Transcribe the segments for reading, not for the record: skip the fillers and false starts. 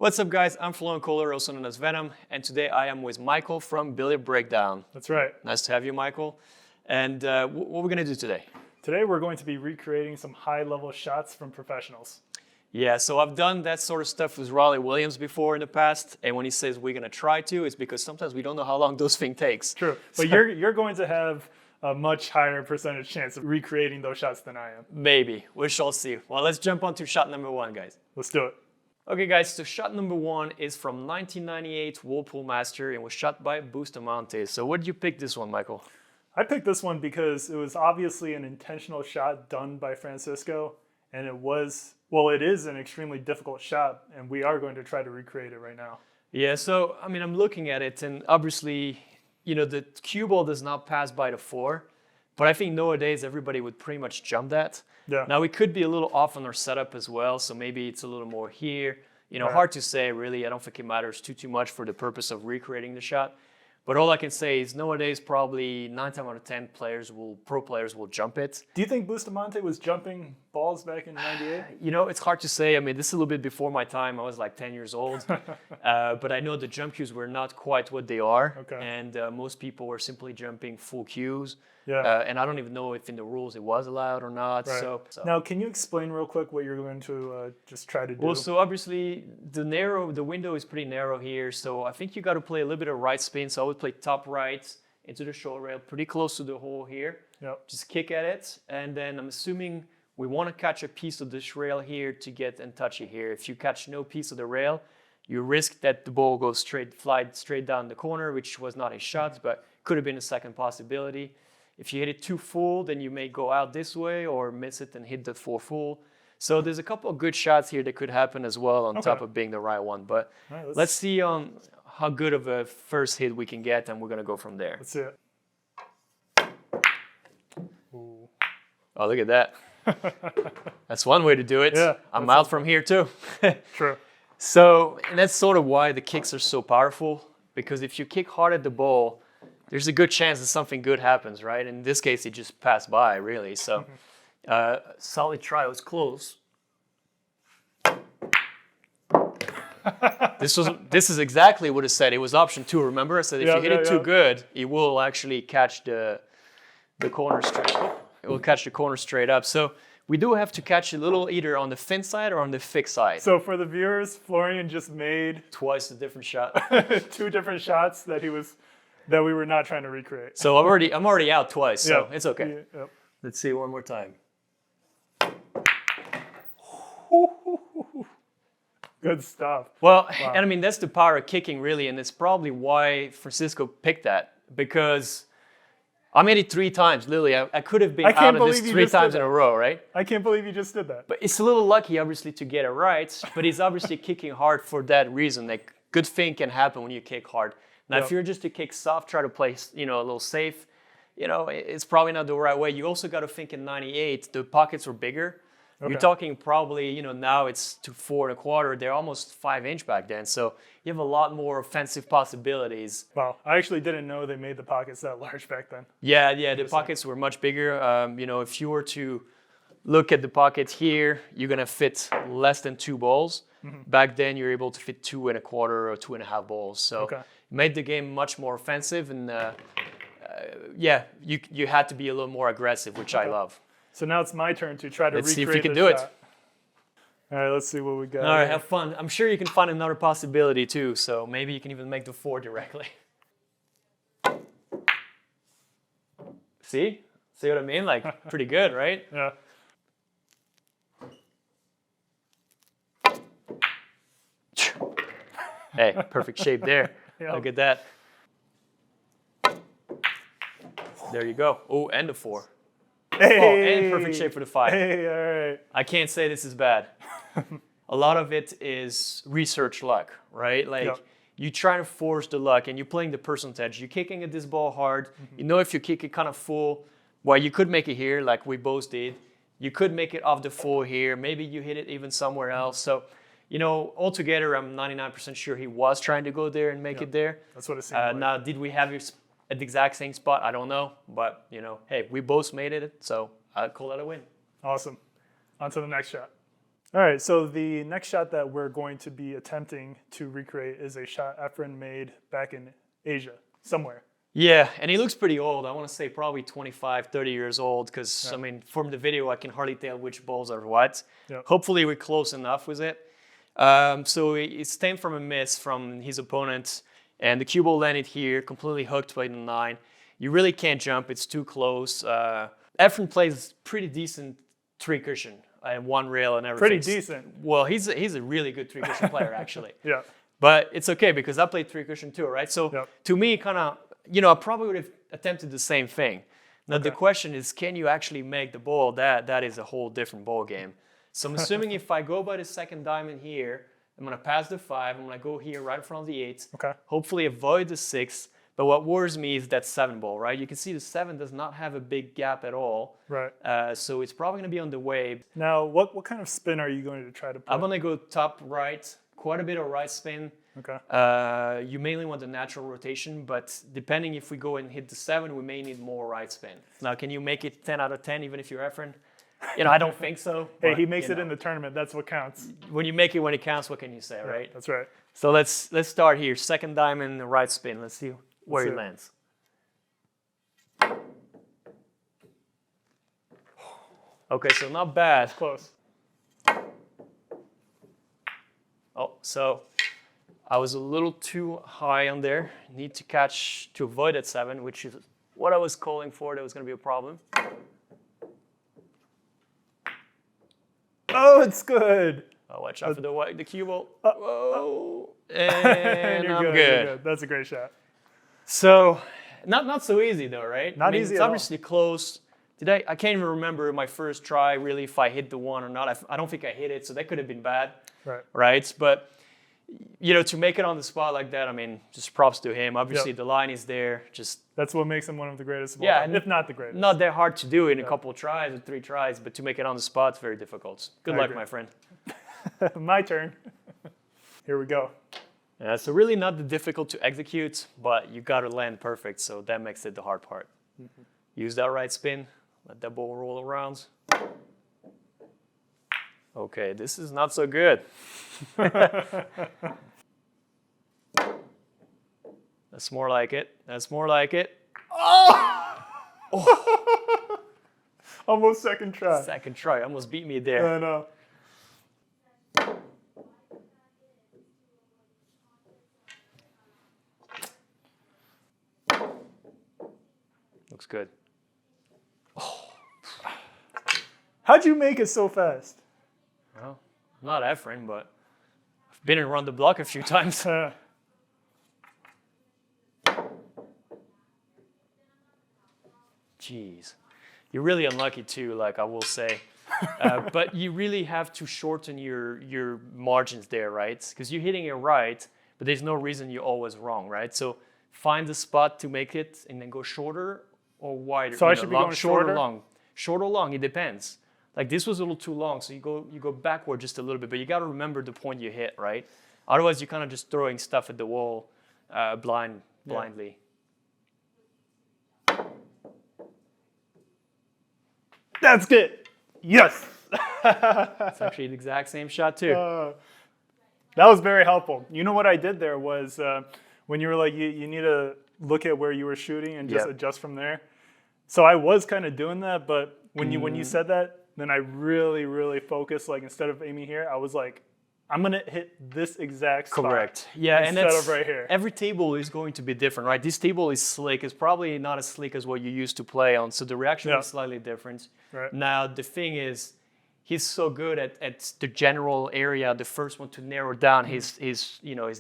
What's up, guys? I'm Flo Kohler, also known as Venom, and today I am with Michael from Billiard Breakdown. That's right. Nice to have you, Michael. And what we're going to do today? Today we're going to be recreating some high-level shots from professionals. Yeah, so I've done that sort of stuff with Raleigh Williams before in the past, and when he says we're going to try to, it's because sometimes we don't know how long those things takes. True, but you're going to have a much higher percentage chance of recreating those shots than I am. Maybe. We shall see. Well, let's jump on to shot number one, guys. Let's do it. Okay, guys, so shot number one is from 1998 Whirlpool Master and was shot by Bustamante. So what did you pick this one, Michael? I picked this one because it was obviously an intentional shot done by Francisco, and it is an extremely difficult shot, and we are going to try to recreate it right now. Yeah, so, I mean, I'm looking at it, and obviously, you know, the cue ball does not pass by the 4, but I think nowadays everybody would pretty much jump that. Yeah. Now, we could be a little off on our setup as well, so maybe it's a little more here. You know, Right. Hard to say, really. I don't think it matters too much for the purpose of recreating the shot. But all I can say is nowadays probably 9 times out of 10 pro players will jump it. Do you think Bustamante was jumping balls back in '98? You know, it's hard to say. I mean, this is a little bit before my time. I was like 10 years old. But I know the jump cues were not quite what they are. Okay. And most people were simply jumping full cues. Yeah. And I don't even know if in the rules it was allowed or not. Right. So Now, can you explain real quick what you're going to just try to do? Well, so obviously the window is pretty narrow here. So I think you got to play a little bit of right spin. So I would play top right into the short rail, pretty close to the hole here. Yep. Just kick at it. And then I'm assuming we want to catch a piece of this rail here to get and touch it here. If you catch no piece of the rail, you risk that the ball goes fly straight down the corner, which was not a shot, but could have been a second possibility. If you hit it too full, then you may go out this way or miss it and hit the 4 full. So there's a couple of good shots here that could happen as well on top of being the right one. But right, let's see how good of a first hit we can get, and we're going to go from there. Let's see it. Oh, look at that. That's one way to do it. Yeah, I'm out from here too. True. So, and that's sort of why the kicks are so powerful, because if you kick hard at the ball, there's a good chance that something good happens, right? In this case, it just passed by, really. So, solid try. It was close. This is exactly what it said. It was option 2. Remember, I said if you hit it too good, it will actually catch the corner straight. It will catch the corner straight up. So we do have to catch a little either on the fin side or on the fixed side. So for the viewers, Florian just made Twice a different shot. 2 different shots that we were not trying to recreate. So I'm already out twice, so it's okay. Yep. Let's see one more time. Good stuff. Well, and I mean, that's the power of kicking, really, and it's probably why Francisco picked that, because I made it 3 times, literally. I could have been out of this 3 times in a row, right? I can't believe you just did that. But it's a little lucky, obviously, to get it right, but he's obviously kicking hard for that reason. Like, good thing can happen when you kick hard. Now, if you're just to kick soft, try to play, a little safe, it's probably not the right way. You also got to think in '98, the pockets were bigger. Okay. You're talking probably, now it's to 4 1/4. They're almost 5-inch back then. So you have a lot more offensive possibilities. Wow, I actually didn't know they made the pockets that large back then. Yeah, the pockets were much bigger. If you were to look at the pocket here, you're going to fit less than 2 balls. Mm-hmm. Back then, you're able to fit 2 1/4 or 2.5 balls. So it made the game much more offensive. And you had to be a little more aggressive, which I love. So now it's my turn to try to recreate Let's see if you can this do it. shot. All right, let's see what we got. All right, have fun. I'm sure you can find another possibility too, so maybe you can even make the 4 directly. See what I mean? Like, pretty good, right? Yeah. Hey, perfect shape there. Yeah. Look at that. There you go. Oh, and the 4. Hey. Oh, and perfect shape for the 5. Hey, all right. I can't say this is bad. A lot of it is research luck, right? Like, you try to force the luck, and you're playing the percentage. You're kicking at this ball hard. Mm-hmm. If you kick it kind of full, well, you could make it here, like we both did. You could make it off the full here. Maybe you hit it even somewhere else. So, altogether, I'm 99% sure he was trying to go there and make it there. That's what it seemed like. Now, did we have it at the exact same spot? I don't know. But, hey, we both made it, so I'd call that a win. Awesome. On to the next shot. All right, so the next shot that we're going to be attempting to recreate is a shot Efren made back in Asia, somewhere. Yeah, and he looks pretty old. I want to say probably 25, 30 years old because, I mean, from the video, I can hardly tell which balls are what. Yep. Hopefully, we're close enough with it. So it stemmed from a miss from his opponent, and the cue ball landed here, completely hooked by the 9. You really can't jump. It's too close. Efren plays pretty decent 3 cushion and 1 rail and everything. Pretty decent. Well, he's a really good 3 cushion player, actually. Yeah. But it's okay because I played 3 cushion too, right? So to me, kind of, I probably would have attempted the same thing. Now the question is, can you actually make the ball? That is a whole different ball game. So I'm assuming if I go by the second diamond here, I'm gonna pass the 5. I'm gonna go here right in front of the 8. Okay. Hopefully avoid the 6. But what worries me is that 7 ball, right? You can see the 7 does not have a big gap at all. Right. So it's probably gonna be on the way. Now, what kind of spin are you going to try to put? I'm gonna go top right, quite a bit of right spin. Okay. You mainly want the natural rotation, but depending if we go and hit the 7, we may need more right spin. Now, can you make it 10 out of 10 even if you're Efren? I don't think so. Hey, but, he makes it in the tournament. That's what counts. When you make it when it counts, what can you say, right? That's right. So let's start here. Second diamond, right spin. Let's see where he lands. Okay, so not bad. Close. Oh, so I was a little too high on there. Need to catch to avoid that 7, which is what I was calling for. That was going to be a problem. Oh, it's good. Oh, watch out for the cue ball. Whoa. And You're I'm good. good. You're good. That's a great shot. So, not so easy though, right? Not easy It's at all. obviously close. I can't even remember my first try really if I hit the 1 or not. I don't think I hit it, so that could have been bad. Right? But to make it on the spot like that, I mean, just props to him. Obviously, the line is there. That's what makes him one of the greatest of all time, if not the greatest. Not that hard to do in a couple of tries or 3 tries, but to make it on the spot, it's very difficult. Good luck, my friend. My turn. Here we go. Yeah, so really not that difficult to execute, but you got to land perfect, so that makes it the hard part. Use that right spin, let that ball roll around. Okay, this is not so good. That's more like it. That's more like it. Oh! Almost second try. Second try, almost beat me there. I know. Looks good. How'd you make it so fast? Well, I'm not Efren, but I've been around the block a few times. Jeez. You're really unlucky too, like I will say. But you really have to shorten your margins there, right? Because you're hitting it right, but there's no reason you're always wrong, right? So find the spot to make it and then go shorter or wider. So I should be going short shorter? or long. Short or long, it depends. Like this was a little too long, so you go backward just a little bit, but you got to remember the point you hit, right? Otherwise, you're kind of just throwing stuff at the wall blindly. That's good. Yes. It's actually the exact same shot too. That was very helpful. You know what I did there was when you were like, you need to look at where you were shooting and just adjust from there. So I was kind of doing that, but when you said that, then I really, really focused. Like instead of aiming here, I was like, I'm gonna hit this exact spot. Correct. Yeah, and instead that's of right here. Every table is going to be different, right? This table is slick. It's probably not as slick as what you used to play on, so the reaction is slightly different. Right. Now the thing is, he's so good at the general area, the first one to narrow down his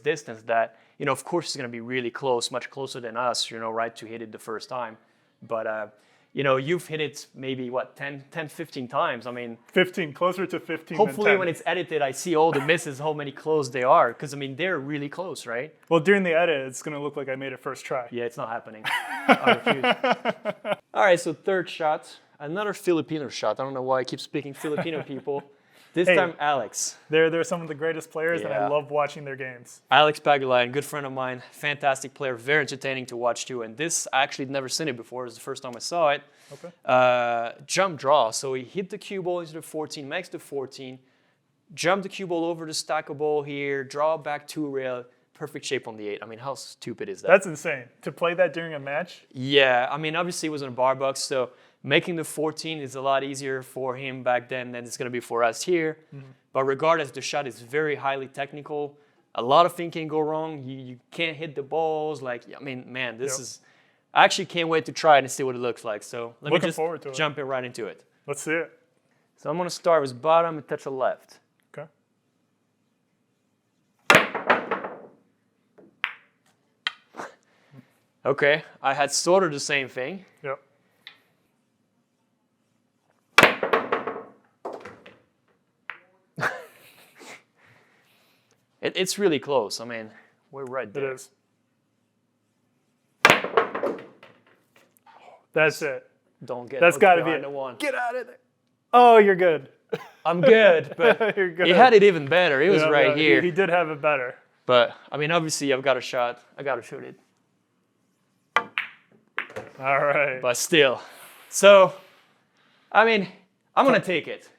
distance that of course he's gonna be really close, much closer than us, right, to hit it the first time. But you've hit it maybe, 10, 15 times. I mean... 15, closer to 15 Hopefully than 10. when it's edited, I see all the misses, how many close they are. Because, they're really close, right? Well, during the edit, it's going to look like I made it first try. Yeah, it's not happening. I refuse. All right, so third shot. Another Filipino shot. I don't know why I keep speaking Filipino people. This time, Alex. They're some of the greatest players, and I Yeah. love watching their games. Alex Pagulayan, good friend of mine, fantastic player, very entertaining to watch too. And this, I actually had never seen it before. It was the first time I saw it. Okay. Jump draw. So he hit the cue ball into the 14, makes the 14, jump the cue ball over the stacker ball here, draw back 2 rail, perfect shape on the 8. I mean, how stupid is that? That's insane. To play that during a match? Yeah, I mean, obviously it was in a bar box, so making the 14 is a lot easier for him back then than it's going to be for us here. But regardless, the shot is very highly technical. A lot of things can go wrong. You can't hit the balls. Like, I mean, man, this is... I actually can't wait to try it and see what it looks like. So let me just jump in right into it. Let's see it. So I'm going to start with bottom and touch the left. Okay. Okay, I had sort of the same thing. Yep. It's really close. I mean, we're right there. It is. That's it. Don't get That's got to be behind it. the one. Get out of there. Oh, you're good. I'm good, but You're good. he had it even better. It was right here. He did have it better. But, I mean, obviously, I've got a shot. I got to shoot it. All right. But still. So, I mean, I'm going to take it.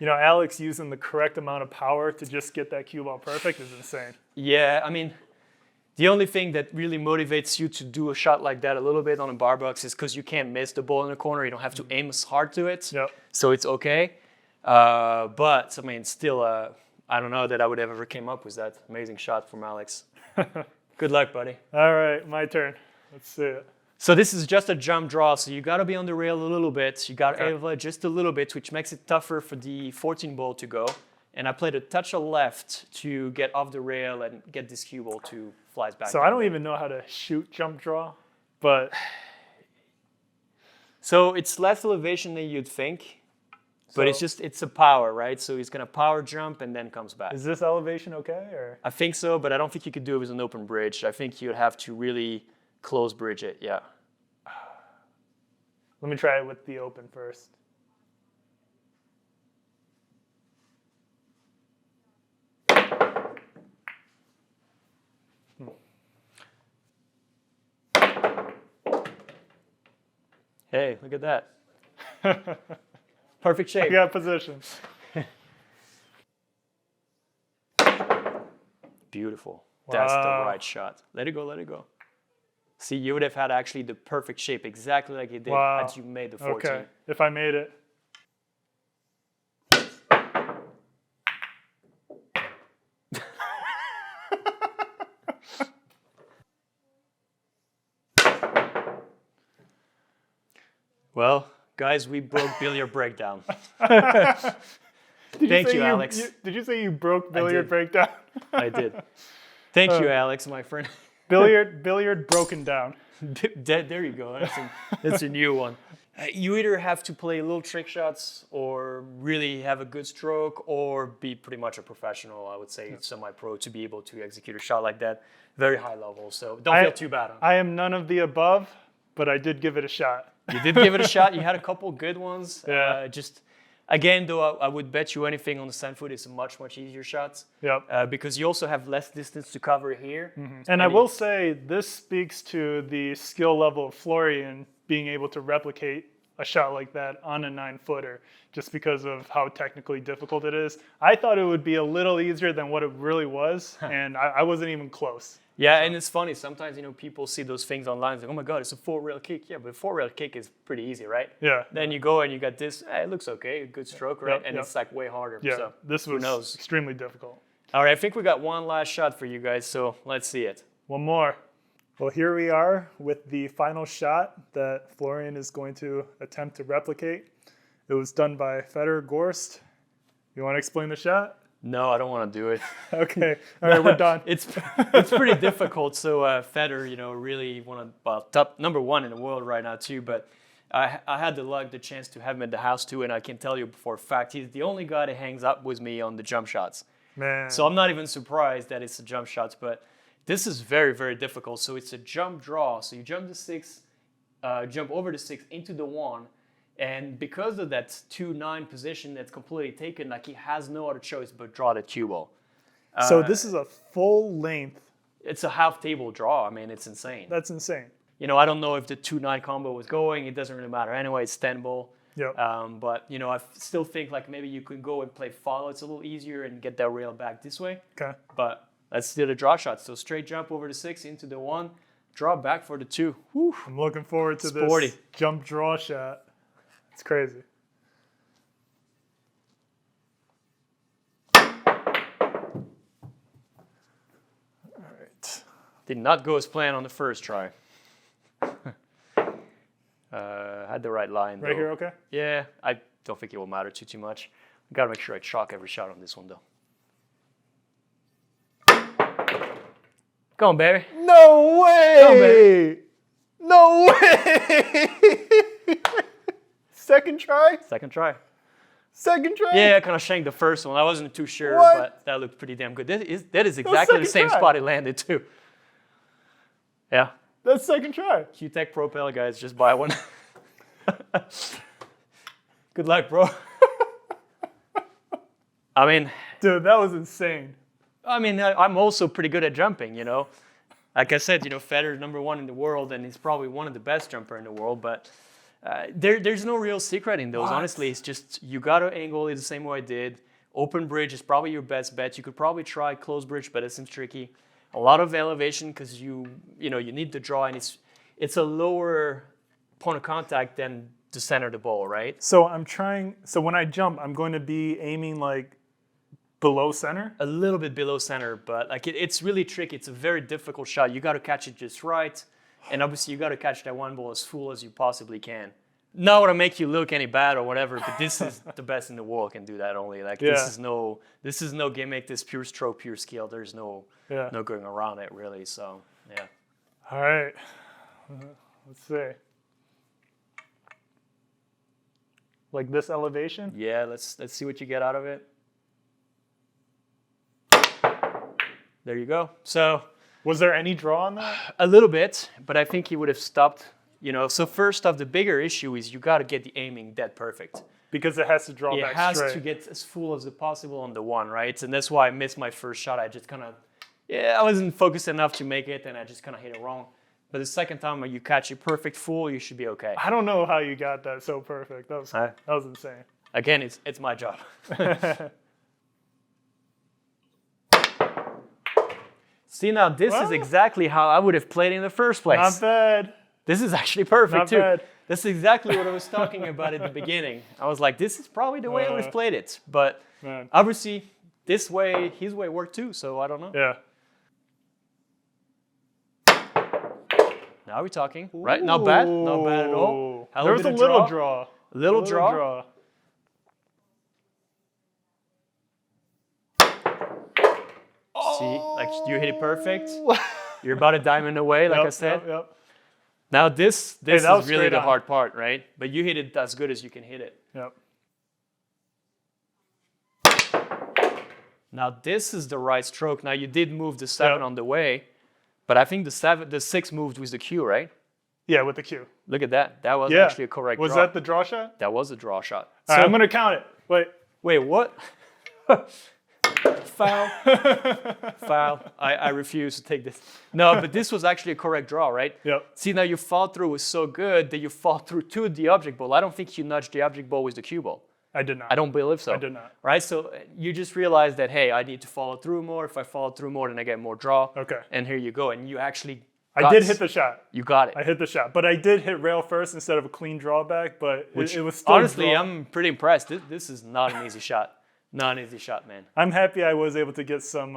You know, Alex using the correct amount of power to just get that cue ball perfect is insane. Yeah, I mean, the only thing that really motivates you to do a shot like that a little bit on a bar box is because you can't miss the ball in the corner. You don't have to aim as hard to it. Yep. So it's okay. But, I mean, still, I don't know that I would have ever came up with that amazing shot from Alex. Good luck, buddy. All right, my turn. Let's see it. So this is just a jump draw, so you got to be on the rail a little bit. You got to elevate just a little bit, which makes it tougher for the 14 ball to go. And I played a touch of left to get off the rail and get this cue ball to fly back. So I don't even know how to shoot jump draw, but... So it's less elevation than you'd think, but it's a power, right? So he's going to power jump and then comes back. Is this elevation okay? Or? I think so, but I don't think you could do it with an open bridge. I think you'd have to really close bridge it, yeah. Let me try it with the open first. Hey, look at that. Perfect shape. I got position. Beautiful. Wow. That's the right shot. Let it go, let it go. See, you would have had actually the perfect shape, exactly like you did had you made the 14. Okay, if I made it. Well, guys, we broke billiard breakdown. Did Thank you, Alex. Did you say you broke billiard breakdown? I did. Thank you, Alex, my friend. Billiard broken down. There you go. That's a new one. You either have to play little trick shots or really have a good stroke or be pretty much a professional, I would say, semi-pro to be able to execute a shot like that. Very high level, so don't feel too bad on it. I am none of the above, but I did give it a shot. You did give it a shot. You had a couple good ones. Yeah. Again, though, I would bet you anything on the sand foot is a much, much easier shot. Yep. Because you also have less distance to cover here. Mm-hmm. And I will say this speaks to the skill level of Florian being able to replicate a shot like that on a 9-footer just because of how technically difficult it is. I thought it would be a little easier than what it really was, and I wasn't even close. Yeah, and it's funny. Sometimes, people see those things online. It's like, oh my God, it's a 4-rail kick. Yeah, but a 4-rail kick is pretty easy, right? Yeah. Then you go and you got this. It looks okay, a good stroke, right? And it's like way harder. Yeah, so this was extremely difficult. All right, I think we got one last shot for you guys, so let's see it. One more. Well, here we are with the final shot that Florian is going to attempt to replicate. It was done by Feder Gorst. You want to explain the shot? No, I don't want to do it. Okay. All right, we're done. It's pretty difficult. So Feder, really top number one in the world right now too. But I had the chance to have him at the house too, and I can tell you for a fact he's the only guy that hangs up with me on the jump shots. Man. So I'm not even surprised that it's the jump shots, but this is very, very difficult. So it's a jump draw. So you jump the 6, jump over the 6 into the 1. And because of that 2-9 position that's completely taken, like he has no other choice but draw the cue ball. So this is a full length. It's a half table draw. I mean, it's insane. That's insane. I don't know if the 2-9 combo was going. It doesn't really matter. Anyway, it's 10 ball. Yep. But you know, I still think like maybe you could go and play follow. It's a little easier and get that rail back this way. Okay. But let's do the draw shot. So straight jump over the 6 into the 1, draw back for the 2. Whew. I'm looking forward to Sporty. this jump draw shot. It's crazy. All right. Did not go as planned on the first try. Had the right line. Right though. here, okay? Yeah, I don't think it will matter too much. I gotta make sure I chalk every shot on this one though. Go on, baby. No way! No way! Second try? Second try. Second try? Yeah, I kind of shanked the first one. I wasn't too sure, What? but that looked pretty damn good. That is exactly the second same try. spot it landed too. Yeah. That's second try. Q-Tech Propel, guys, just buy one. Good luck, bro. I mean, Dude, that was insane. I'm also pretty good at jumping, you know. Like I said, you know, Federer's #1 in the world, and he's probably one of the best jumper in the world. But there's no real secret in those. What? Honestly, it's just you got to angle it the same way I did. Open bridge is probably your best bet. You could probably try closed bridge, but it seems tricky. A lot of elevation because you need the draw, and it's a lower point of contact than the center of the ball, right? So when I jump, I'm going to be aiming like below center? A little bit below center, but like it's really tricky. It's a very difficult shot. You got to catch it just right, and obviously you got to catch that one ball as full as you possibly can. Not to make you look any bad or whatever, but this is the best in the world can do that only. Like Yeah. this is no gimmick. This pure stroke, pure skill. There's no going around it really. So yeah. All right. Let's see. Like this elevation? Yeah, let's see what you get out of it. There you go. So Was there any draw on that? a little bit, but I think he would have stopped. You know, so first off, the bigger issue is you got to get the aiming dead perfect. Because it has to draw It back has straight. to get as full as possible on the 1, right? And that's why I missed my first shot. I just kind of, I wasn't focused enough to make it, and I just kind of hit it wrong. But the second time when you catch it perfect full, you should be okay. I don't know how you got that so perfect. That was insane. Again, it's my job. See, now this is exactly how I would have played in the first place. Not bad. This is actually perfect Not too. bad. That's exactly what I was talking about at the beginning. I was like, this is probably the way I would have played it. But Man. obviously, this way, his way worked too, so I don't know. Yeah. Now we're talking, right? Not bad at all. There was a little draw. A little draw. See, like you hit it perfect. You're about a diamond away, like I said. Yep. Now this that is was really straight the on. hard part, right? But you hit it as good as you can hit it. Yep. Now this is the right stroke. Now you did move the 7 on the way, but I think the 6 moved with the Q, right? Yeah, with the Q. Look at that. That was actually a correct Was draw. that the draw shot? That was a draw shot. All right, I'm going to count it. Wait, what? Foul. Foul. I refuse to take this. No, but this was actually a correct draw, right? Yep. See, now your fall through was so good that you fall through to the object ball. I don't think you nudged the object ball with the cue ball. I did not. I don't believe so. I did not. Right? So you just realized that, hey, I need to follow through more. If I follow through more, then I get more draw. Okay. And here you go. And you actually I did hit the shot. You got it. I hit the shot. But I did hit rail first instead of a clean drawback, but it was still honestly, draw. I'm pretty impressed. This is not an easy shot. Not an easy shot, man. I'm happy I was able to get some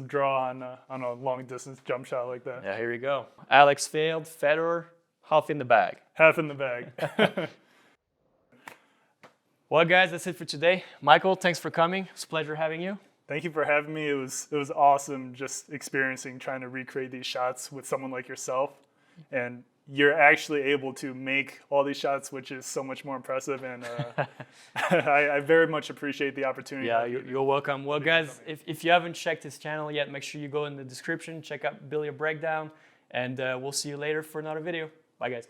draw on a long distance jump shot like that. Yeah, here you go. Alex failed. Federer, half in the bag. Half in the bag. Well, guys, that's it for today. Michael, thanks for coming. It's a pleasure having you. Thank you for having me. It was awesome just experiencing trying to recreate these shots with someone like yourself. And you're actually able to make all these shots, which is so much more impressive. And I very much appreciate the opportunity. Yeah, you're welcome. Well, guys, if you haven't checked his channel yet, make sure you go in the description, check out Billiard Breakdown, and we'll see you later for another video. Bye, guys.